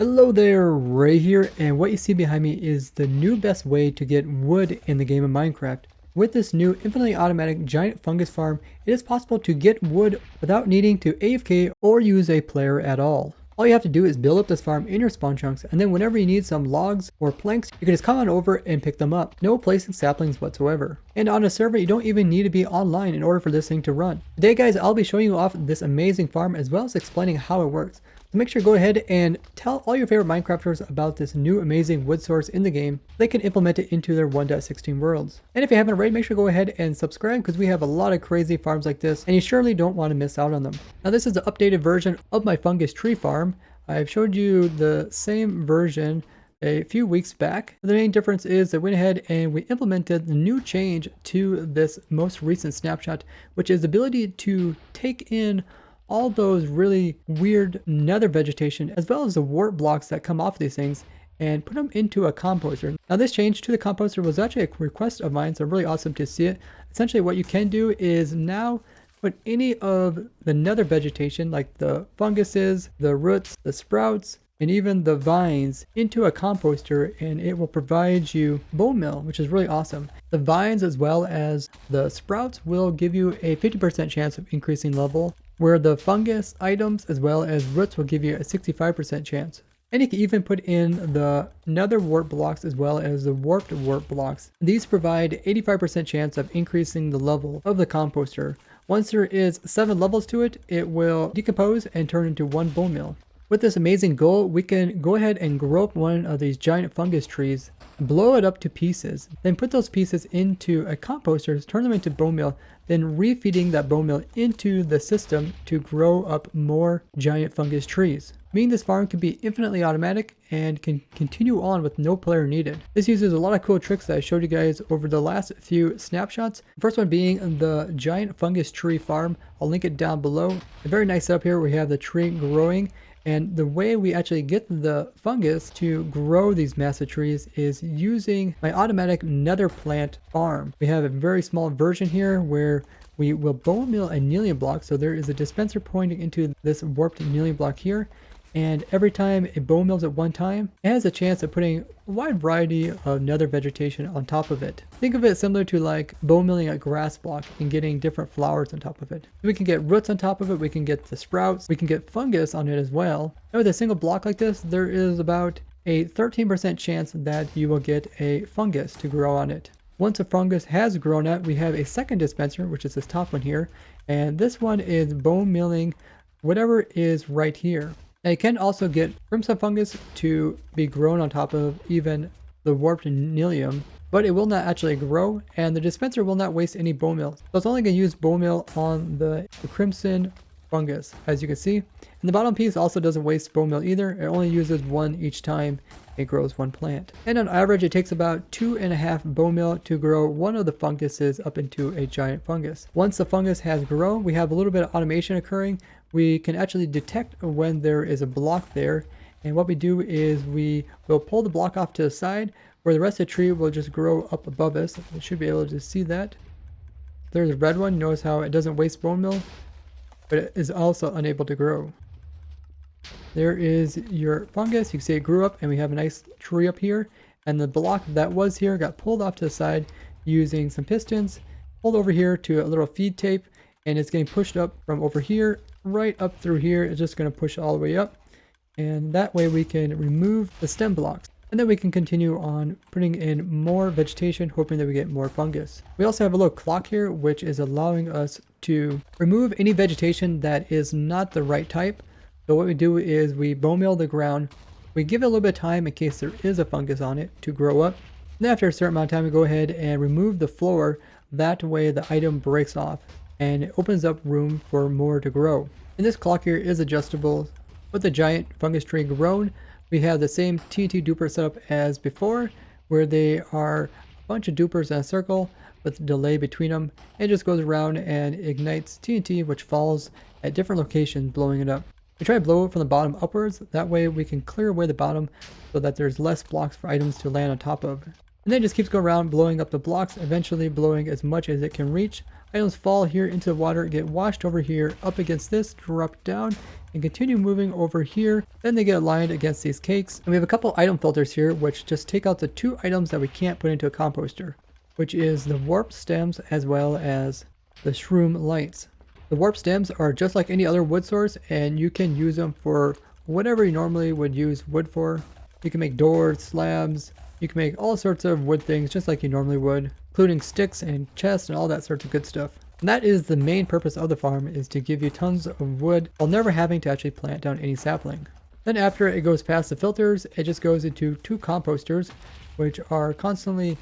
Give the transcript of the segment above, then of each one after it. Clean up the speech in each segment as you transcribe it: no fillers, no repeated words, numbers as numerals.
Hello there, Ray here, and what you see behind me is the new best way to get wood in the game of Minecraft. With this new infinitely automatic giant fungus farm, it is possible to get wood without needing to AFK or use a player at all. All you have to do is build up this farm in your spawn chunks, and then whenever you need some logs or planks, you can just come on over and pick them up. No placing saplings whatsoever. And on a server, you don't even need to be online in order for this thing to run. Today guys, I'll be showing you off this amazing farm as well as explaining how it works. So make sure to go ahead and tell all your favorite Minecrafters about this new amazing wood source in the game. They can implement it into their 1.16 worlds. And if you haven't already, make sure to go ahead and subscribe because we have a lot of crazy farms like this and you surely don't want to miss out on them. Now this is the updated version of my fungus tree farm. I've showed you the same version a few weeks back. The main difference is that we went ahead and we implemented the new change to this most recent snapshot, which is the ability to take in all those really weird nether vegetation as well as the warp blocks that come off these things and put them into a composter. Now this change to the composter was actually a request of mine, so really awesome to see it. Essentially what you can do is now put any of the nether vegetation like the funguses, the roots, the sprouts, and even the vines into a composter, and it will provide you bone meal, which is really awesome. The vines as well as the sprouts will give you a 50% chance of increasing level, where the fungus items as well as roots will give you a 65% chance. And you can even put in the nether warp blocks as well as the warped warp blocks. These provide 85% chance of increasing the level of the composter. Once there is 7 levels to it, it will decompose and turn into 1 bone meal. With this amazing goal, we can go ahead and grow up one of these giant fungus trees, blow it up to pieces, then put those pieces into a composter, turn them into bone meal, then refeeding that bone meal into the system to grow up more giant fungus trees. Meaning this farm can be infinitely automatic and can continue on with no player needed. This uses a lot of cool tricks that I showed you guys over the last few snapshots. The first one being the giant fungus tree farm. I'll link it down below. A very nice setup here. We have the tree growing. And the way we actually get the fungus to grow these massive trees is using my automatic nether plant farm. We have a very small version here where we will bone meal a Nylium block. So there is a dispenser pointing into this warped Nylium block here. And every time it bone mills at one time, it has a chance of putting a wide variety of nether vegetation on top of it. Think of it similar to like bone milling a grass block and getting different flowers on top of it. We can get roots on top of it, we can get the sprouts, we can get fungus on it as well. And with a single block like this, there is about a 13% chance that you will get a fungus to grow on it. Once a fungus has grown out, we have a second dispenser, which is this top one here. And this one is bone milling whatever is right here. Now you can also get crimson fungus to be grown on top of even the warped Nylium, but it will not actually grow, and the dispenser will not waste any bone meal. So it's only going to use bone meal on the crimson fungus, as you can see. And the bottom piece also doesn't waste bone meal either. It only uses 1 each time it grows 1 plant. And on average, it takes about 2.5 bone meal to grow one of the funguses up into a giant fungus. Once the fungus has grown, we have a little bit of automation occurring. We can actually detect when there is a block there, and what we do is we will pull the block off to the side where the rest of the tree will just grow up above us. You should be able to see that. There's a red one. Notice how it doesn't waste bone meal, but it is also unable to grow. There is your fungus. You can see it grew up and we have a nice tree up here, and the block that was here got pulled off to the side using some pistons, pulled over here to a little feed tape, and it's getting pushed up from over here right up through here. It's just going to push all the way up, and that way we can remove the stem blocks, and then we can continue on putting in more vegetation, hoping that we get more fungus. We also have a little clock here which is allowing us to remove any vegetation that is not the right type. So what we do is we bone meal the ground, we give it a little bit of time in case there is a fungus on it to grow up, and after a certain amount of time we go ahead and remove the floor. That way the item breaks off and it opens up room for more to grow. And this clock here is adjustable. With the giant fungus tree grown, we have the same TNT duper setup as before, where they are a bunch of dupers in a circle with a delay between them. It just goes around and ignites TNT, which falls at different locations, blowing it up. We try to blow it from the bottom upwards. That way we can clear away the bottom so that there's less blocks for items to land on top of. And then it just keeps going around blowing up the blocks, eventually blowing as much as it can reach. Items fall here into the water, get washed over here up against this, drop down, and continue moving over here. Then they get aligned against these cakes. And we have a couple item filters here, which just take out the 2 items that we can't put into a composter, which is the warp stems as well as the shroom lights. The warp stems are just like any other wood source, and you can use them for whatever you normally would use wood for. You can make doors, slabs, you can make all sorts of wood things just like you normally would, including sticks and chests and all that sorts of good stuff. And that is the main purpose of the farm, is to give you tons of wood while never having to actually plant down any sapling. Then after it goes past the filters, it just goes into 2 composters, which are constantly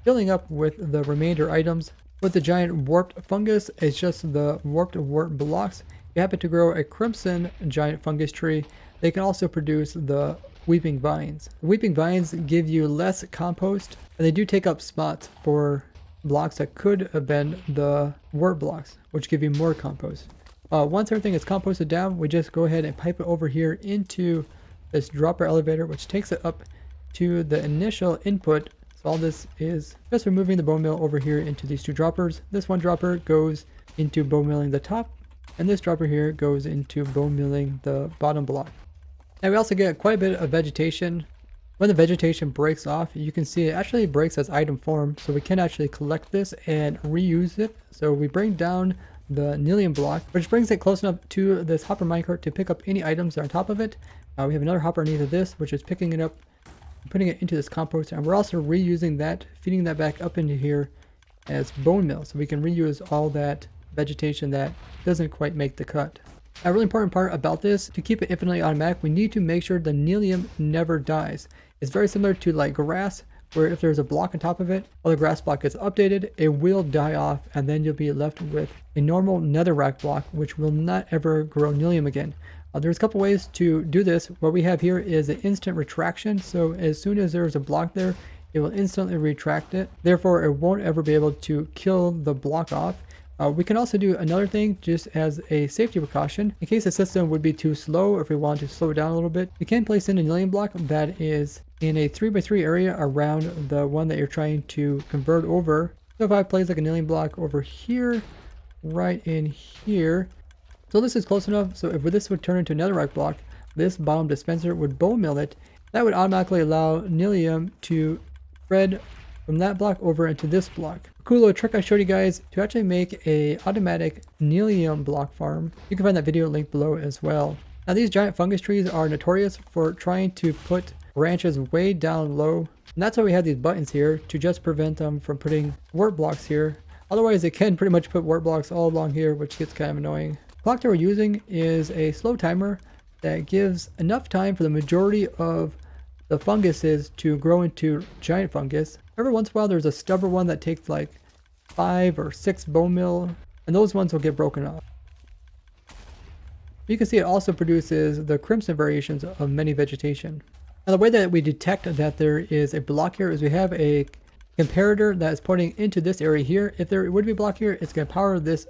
filling up with the remainder items. With the giant warped fungus, it's just the warped blocks. If you happen to grow a crimson giant fungus tree, they can also produce the weeping vines. The weeping vines give you less compost, and they do take up spots for blocks that could have been the warp blocks, which give you more compost. Once everything is composted down, we just go ahead and pipe it over here into this dropper elevator, which takes it up to the initial input. So all this is just removing the bone meal over here into these 2 droppers. This one dropper goes into bone milling the top, and this dropper here goes into bone milling the bottom block. Now we also get quite a bit of vegetation. When the vegetation breaks off, you can see it actually breaks as item form, so we can actually collect this and reuse it. So we bring down the Nylium block, which brings it close enough to this hopper minecart to pick up any items that are on top of it. We have another hopper underneath of this, which is picking it up, putting it into this compost, and we're also reusing that, feeding that back up into here as bone meal, so we can reuse all that vegetation that doesn't quite make the cut. A really important part about this, to keep it infinitely automatic, we need to make sure the Nylium never dies. It's very similar to like grass, where if there's a block on top of it, while the grass block gets updated, it will die off, and then you'll be left with a normal netherrack block, which will not ever grow Nylium again. There's a couple ways to do this. What we have here is an instant retraction, so as soon as there's a block there, it will instantly retract it. Therefore, it won't ever be able to kill the block off. We can also do another thing just as a safety precaution. In case the system would be too slow, or if we want to slow it down a little bit, we can place in a Nylium block that is in a 3x3 area around the one that you're trying to convert over. So if I place like a Nylium block over here, right in here, so this is close enough, so if this would turn into a netherrack block, this bottom dispenser would bone mill it. That would automatically allow Nylium to spread from that block over into this block. A cool little trick I showed you guys to actually make a automatic Nylium block farm. You can find that video linked below as well. Now these giant fungus trees are notorious for trying to put branches way down low, and that's why we have these buttons here, to just prevent them from putting warp blocks here. Otherwise they can pretty much put warp blocks all along here, which gets kind of annoying. The clock that we're using is a slow timer that gives enough time for the majority of the funguses to grow into giant fungus. Every once in a while there's a stubborn one that takes like 5 or 6 bone meal, and those ones will get broken off. You can see it also produces the crimson variations of many vegetation. Now the way that we detect that there is a block here is we have a comparator that is pointing into this area here. If there would be a block here, it's going to power this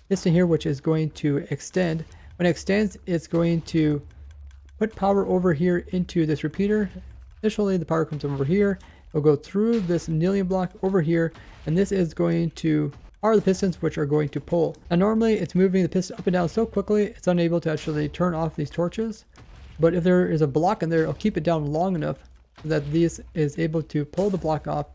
piston here, which is going to extend. When it extends, it's going to put power over here into this repeater. Initially the power comes over here, it'll go through this Nylium block over here, and this is going to power the pistons, which are going to pull. Now normally it's moving the piston up and down so quickly it's unable to actually turn off these torches, but if there is a block in there, it'll keep it down long enough so that this is able to pull the block off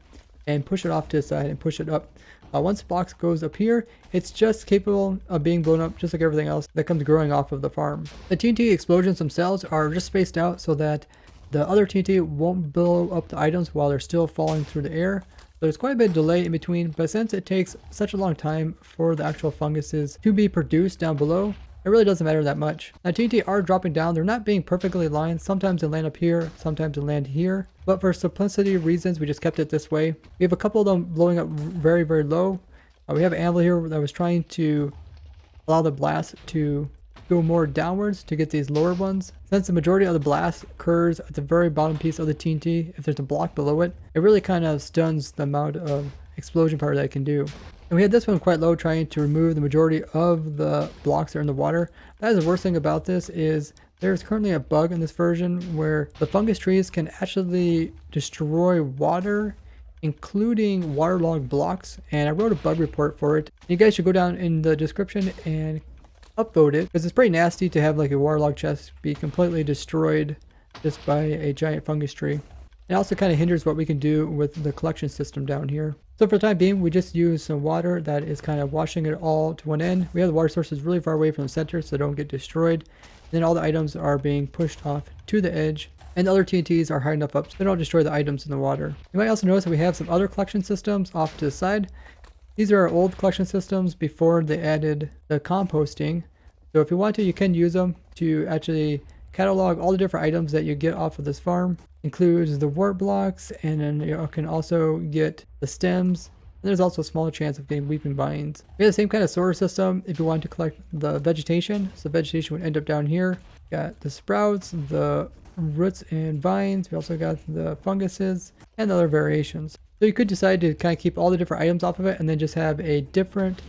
and push it off to the side and push it up. Once the box goes up here, it's just capable of being blown up just like everything else that comes growing off of the farm. The TNT explosions themselves are just spaced out so that the other TNT won't blow up the items while they're still falling through the air. There's quite a bit of delay in between, but since it takes such a long time for the actual funguses to be produced down below, it really doesn't matter that much. Now TNT are dropping down, they're not being perfectly aligned. Sometimes they land up here, sometimes they land here. But for simplicity reasons, we just kept it this way. We have a couple of them blowing up very, very low. We have an anvil here that was trying to allow the blast to go more downwards to get these lower ones. Since the majority of the blast occurs at the very bottom piece of the TNT, if there's a block below it, it really kind of stuns the amount of explosion power that it can do. And we had this one quite low, trying to remove the majority of the blocks that are in the water. That is the worst thing about this, is there's currently a bug in this version where the fungus trees can actually destroy water, including waterlogged blocks, and I wrote a bug report for it. You guys should go down in the description and upvote it, because it's pretty nasty to have like a waterlogged chest be completely destroyed just by a giant fungus tree. It also kind of hinders what we can do with the collection system down here. So for the time being, we just use some water that is kind of washing it all to one end. We have the water sources really far away from the center so they don't get destroyed. And then all the items are being pushed off to the edge. And the other TNTs are high enough up so they don't destroy the items in the water. You might also notice that we have some other collection systems off to the side. These are our old collection systems before they added the composting. So if you want to, you can use them to actually catalog all the different items that you get off of this farm. Includes the wart blocks, and then you can also get the stems. And there's also a smaller chance of getting weeping vines. We have the same kind of sorter system if you want to collect the vegetation. So vegetation would end up down here. Got the sprouts, the roots and vines. We also got the funguses and other variations. So you could decide to kind of keep all the different items off of it and then just have a different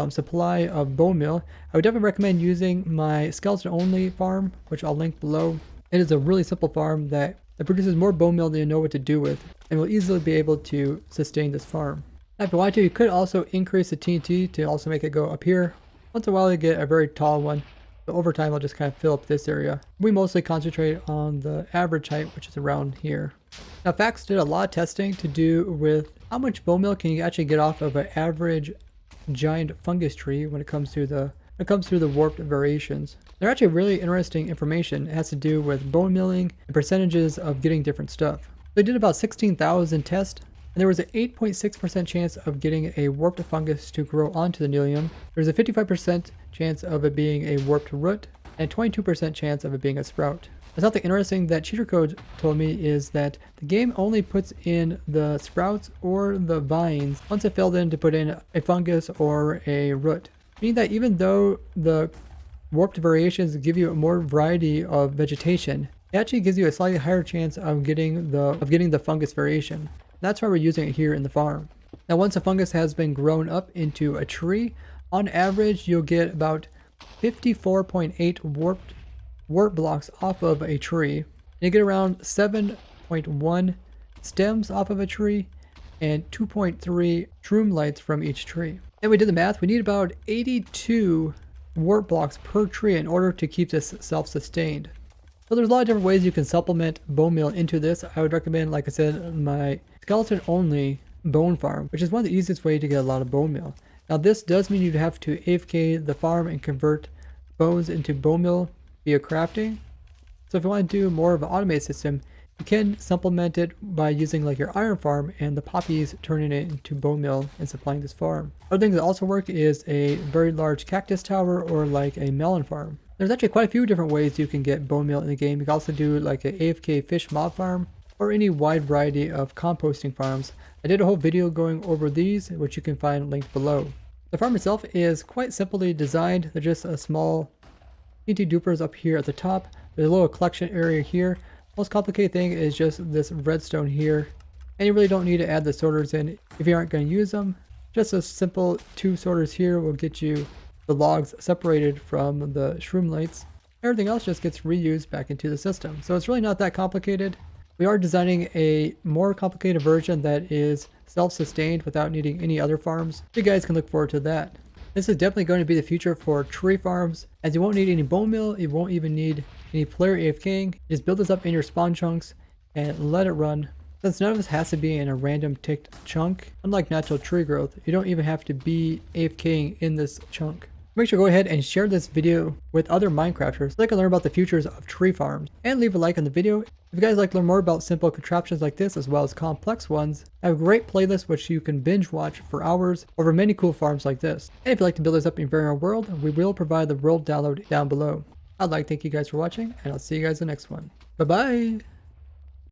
supply of bone meal. I would definitely recommend using my skeleton only farm, which I'll link below. It is a really simple farm that produces more bone meal than you know what to do with, and will easily be able to sustain this farm. Now, if you want to, you could also increase the TNT to also make it go up here. Once in a while you get a very tall one, but over time I'll just kind of fill up this area. We mostly concentrate on the average height, which is around here. Now Fax did a lot of testing to do with how much bone meal can you actually get off of an average giant fungus tree when it comes to the warped variations. They're actually really interesting information. It has to do with bone milling and percentages of getting different stuff. They did about 16,000 tests, and there was an 8.6% chance of getting a warped fungus to grow onto the Nylium. There's a 55% chance of it being a warped root, and a 22% chance of it being a sprout. Something interesting that Cheater Code told me is that the game only puts in the sprouts or the vines once it failed in to put in a fungus or a root. Meaning that even though the warped variations give you more variety of vegetation, it actually gives you a slightly higher chance of getting the fungus variation. That's why we're using it here in the farm. Now once a fungus has been grown up into a tree, on average you'll get about 54.8 wart blocks off of a tree. And you get around 7.1 stems off of a tree and 2.3 shroom lights from each tree. And we did the math. We need about 82 wart blocks per tree in order to keep this self-sustained. So there's a lot of different ways you can supplement bone meal into this. I would recommend, like I said, my skeleton only bone farm, which is one of the easiest ways to get a lot of bone meal. Now this does mean you'd have to AFK the farm and convert bones into bone meal via crafting. So if you want to do more of an automated system, you can supplement it by using like your iron farm and the poppies turning it into bone meal and supplying this farm. Other things that also work is a very large cactus tower or like a melon farm. There's actually quite a few different ways you can get bone meal in the game. You can also do like a AFK fish mob farm or any wide variety of composting farms. I did a whole video going over these, which you can find linked below. The farm itself is quite simply designed. They're just a small TNT dupers up here at the top. There's a little collection area here. Most complicated thing is just this redstone here, and you really don't need to add the sorters in if you aren't going to use them. Just a simple 2 sorters here will get you the logs separated from the shroom lights. Everything else just gets reused back into the system, so it's really not that complicated. We are designing a more complicated version that is self-sustained without needing any other farms. You guys can look forward to that. This is definitely going to be the future for tree farms, as you won't need any bone meal, you won't even need any player AFKing. Just build this up in your spawn chunks and let it run. Since none of this has to be in a random ticked chunk, unlike natural tree growth, you don't even have to be AFKing in this chunk. Make sure to go ahead and share this video with other Minecrafters so they can learn about the futures of tree farms. And leave a like on the video. If you guys like to learn more about simple contraptions like this as well as complex ones, I have a great playlist which you can binge watch for hours over many cool farms like this. And if you'd like to build this up in your very own world, we will provide the world download down below. I'd like to thank you guys for watching, and I'll see you guys in the next one. Bye bye!